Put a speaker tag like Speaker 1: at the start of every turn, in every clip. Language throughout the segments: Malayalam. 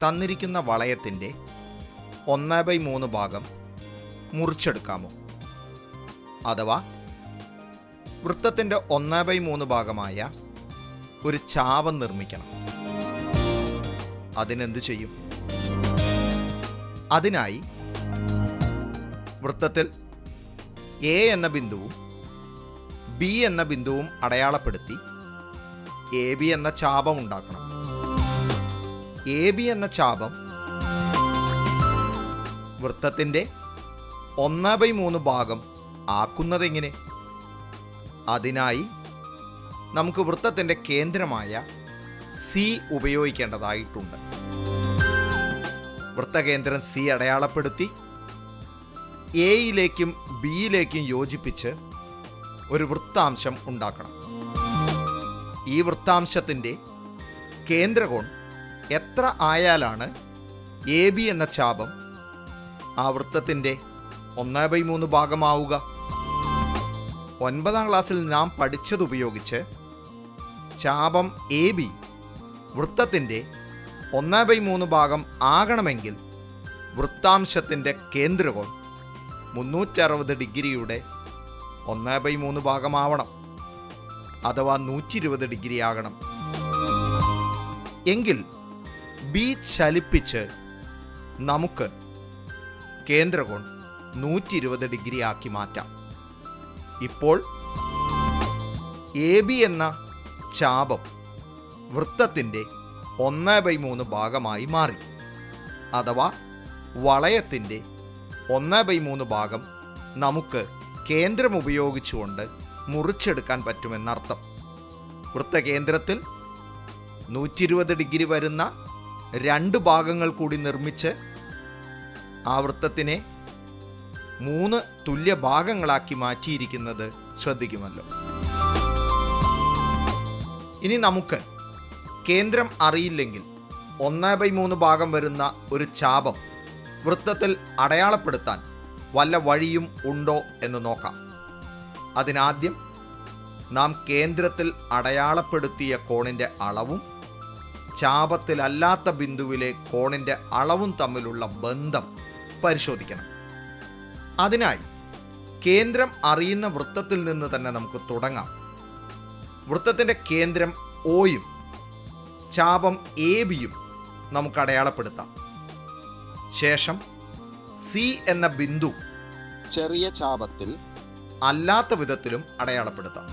Speaker 1: തന്നിരിക്കുന്ന വളയത്തിൻ്റെ 1/3 ഭാഗം മുറിച്ചെടുക്കാമോ? അഥവാ വൃത്തത്തിൻ്റെ 1/3 ഭാഗമായ ഒരു ചാപം നിർമ്മിക്കണം. അതിനെന്തു ചെയ്യും? അതിനായി വൃത്തത്തിൽ എ എന്ന ബിന്ദുവും ബി എന്ന ബിന്ദുവും അടയാളപ്പെടുത്തി എ ബി എന്ന ചാപം ഉണ്ടാക്കണം. എ ബി എന്ന ചാപം വൃത്തത്തിൻ്റെ 1/3 ഭാഗം ആക്കുന്നതെങ്ങനെ? അതിനായി നമുക്ക് വൃത്തത്തിൻ്റെ കേന്ദ്രമായ സി ഉപയോഗിക്കേണ്ടതായിട്ടുണ്ട്. വൃത്തകേന്ദ്രം സി അടയാളപ്പെടുത്തി എയിലേക്കും ബിയിലേക്കും യോജിപ്പിച്ച് ഒരു വൃത്താംശം ഉണ്ടാക്കണം. ഈ വൃത്താംശത്തിൻ്റെ കേന്ദ്രകോൺ എത്ര ആയാലാണ് എ ബി എന്ന ചാപം ആ വൃത്തത്തിൻ്റെ 1/3 ഭാഗമാവുക? 9ാം ക്ലാസ്സിൽ നാം പഠിച്ചതുപയോഗിച്ച് ചാപം എ ബി വൃത്തത്തിൻ്റെ 1/3 ഭാഗം ആകണമെങ്കിൽ വൃത്താംശത്തിൻ്റെ കേന്ദ്രകോൺ 360 ഡിഗ്രിയുടെ 1/3 ഭാഗമാവണം, അഥവാ 120 ഡിഗ്രി ആകണം. എങ്കിൽ ബി ചലിപ്പിച്ച് നമുക്ക് കേന്ദ്രകോൺ 120 ഡിഗ്രി ആക്കി മാറ്റാം. ഇപ്പോൾ എ ബി എന്ന ചാപം വൃത്തത്തിൻ്റെ 1/3 ഭാഗമായി മാറി, അഥവാ വളയത്തിൻ്റെ 1/3 ഭാഗം നമുക്ക് കേന്ദ്രം ഉപയോഗിച്ചുകൊണ്ട് മുറിച്ചെടുക്കാൻ പറ്റുമെന്നർത്ഥം. വൃത്തകേന്ദ്രത്തിൽ 120 ഡിഗ്രി വരുന്ന 2 ഭാഗങ്ങൾ കൂടി നിർമ്മിച്ച് ആ വൃത്തത്തിനെ 3 തുല്യ ഭാഗങ്ങളാക്കി മാറ്റിയിരിക്കുന്നത് ശ്രദ്ധിക്കുമല്ലോ. ഇനി നമുക്ക് കേന്ദ്രം അറിയില്ലെങ്കിൽ 1/3 ഭാഗം വരുന്ന ഒരു ചാപം വൃത്തത്തിൽ അടയാളപ്പെടുത്താൻ വല്ല വഴിയും ഉണ്ടോ എന്ന് നോക്കാം. അതിനാദ്യം നാം കേന്ദ്രത്തിൽ അടയാളപ്പെടുത്തിയ കോണിൻ്റെ അളവും ചാപത്തിലല്ലാത്ത ബിന്ദുവിലെ കോണിൻ്റെ അളവും തമ്മിലുള്ള ബന്ധം പരിശോധിക്കണം. അതിനായി കേന്ദ്രം അറിയുന്ന വൃത്തത്തിൽ നിന്ന് തന്നെ നമുക്ക് തുടങ്ങാം. വൃത്തത്തിൻ്റെ കേന്ദ്രം ഒയും ചാപം എ ബിയും നമുക്ക് അടയാളപ്പെടുത്താം. ശേഷം സി എന്ന ബിന്ദു ചെറിയ ചാപത്തിൽ അല്ലാത്ത വിധത്തിലും അടയാളപ്പെടുത്താം.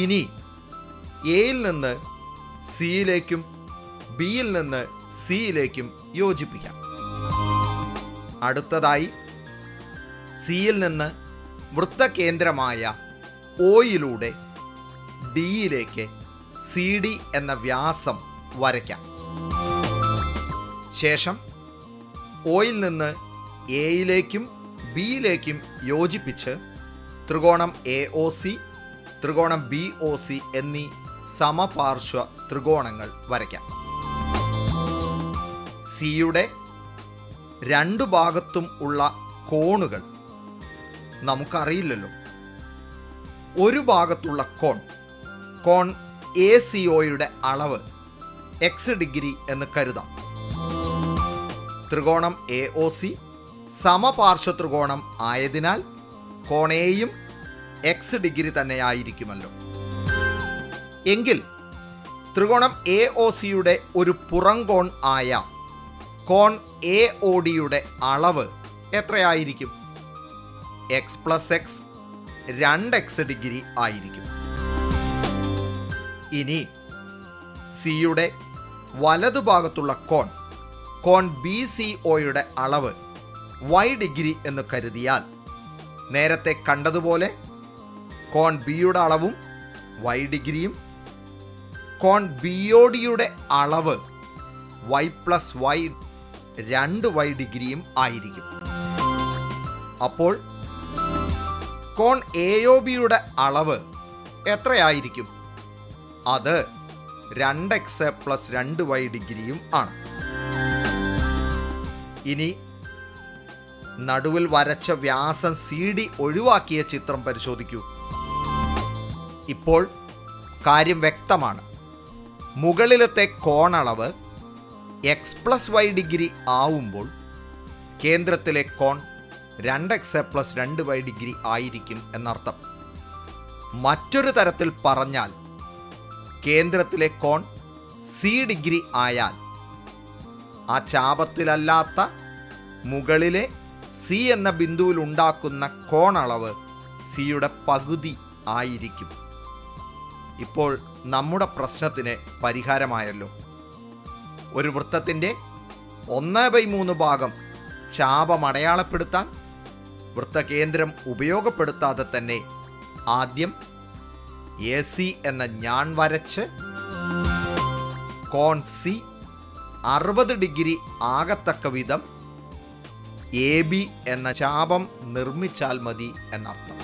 Speaker 1: ഇനി എയിൽ നിന്ന് സിയിലേക്കും ബിയിൽ നിന്ന് സിയിലേക്കും യോജിപ്പിക്കാം. അടുത്തതായി സിയിൽ നിന്ന് വൃത്തകേന്ദ്രമായ ഒയിലൂടെ ഡിയിലേക്ക് സി ഡി എന്ന വ്യാസം വരയ്ക്കാം. ശേഷം ഒയിൽ നിന്ന് എയിലേക്കും ബിയിലേക്കും യോജിപ്പിച്ച് ത്രികോണം എ ഒ സി, ത്രികോണം ബി ഒ സി എന്നീ സമപാർശ്വ ത്രികോണങ്ങൾ വരയ്ക്കാം. സിയുടെ 2 ഭാഗത്തും ഉള്ള കോണുകൾ നമുക്കറിയില്ലല്ലോ. ഒരു ഭാഗത്തുള്ള കോൺ എ സി ഒയുടെ അളവ് x ഡിഗ്രി എന്ന് കരുതാം. ത്രികോണം എ ഒ സി സമപാർശ്വ ത്രികോണം ആയതിനാൽ കോൺ എയും x ഡിഗ്രി തന്നെയായിരിക്കുമല്ലോ. എങ്കിൽ ത്രികോണം എ ഒ സിയുടെ ഒരു പുറംകോൺ ആയ കോൺ എ ഒ ഡിയുടെ അളവ് എത്രയായിരിക്കും? x + x 2x ഡിഗ്രി ആയിരിക്കും. ഇനി സിയുടെ വലതുഭാഗത്തുള്ള കോൺ ബി സി ഒയുടെ അളവ് y ഡിഗ്രി എന്ന് കരുതിയാൽ നേരത്തെ കണ്ടതുപോലെ കോൺ ബിയുടെ അളവും y ഡിഗ്രിയും കോൺ ബി ഒ ഡിയുടെ അളവ് y + y 2y ഡിഗ്രിയും ആയിരിക്കും. അപ്പോൾ കോൺ എ ഒ ബിയുടെ അളവ് എത്രയായിരിക്കും? അത് 2x + 2y ഡിഗ്രിയും ആണ്. ഇനി നടുവിൽ വരച്ച വ്യാസം സി ഡി ഒഴിവാക്കിയ ചിത്രം പരിശോധിക്കൂ. ഇപ്പോൾ കാര്യം വ്യക്തമാണ്. മുകളിലത്തെ കോണളവ് x+y ഡിഗ്രി ആവുമ്പോൾ കേന്ദ്രത്തിലെ കോൺ 2x + 2y ഡിഗ്രി ആയിരിക്കും എന്നർത്ഥം. മറ്റൊരു തരത്തിൽ പറഞ്ഞാൽ കേന്ദ്രത്തിലെ കോൺ സി ഡിഗ്രി ആയാൽ ആ ചാപത്തിലല്ലാത്ത മുകളിലെ സി എന്ന ബിന്ദുവിൽ ഉണ്ടാക്കുന്ന കോണളവ് സിയുടെ പകുതി ആയിരിക്കും. ഇപ്പോൾ നമ്മുടെ പ്രശ്നത്തിന് പരിഹാരമായല്ലോ. ഒരു വൃത്തത്തിൻ്റെ 1/3 ഭാഗം ചാപം അടയാളപ്പെടുത്താൻ വൃത്തകേന്ദ്രം ഉപയോഗപ്പെടുത്താതെ തന്നെ ആദ്യം AC എന്ന ഞാൻ വരച്ച് കോൺ സി 60 ഡിഗ്രി ആകത്തക്ക വിധം AB എന്ന ചാപം നിർമ്മിച്ചാൽ മതി എന്നർത്ഥം.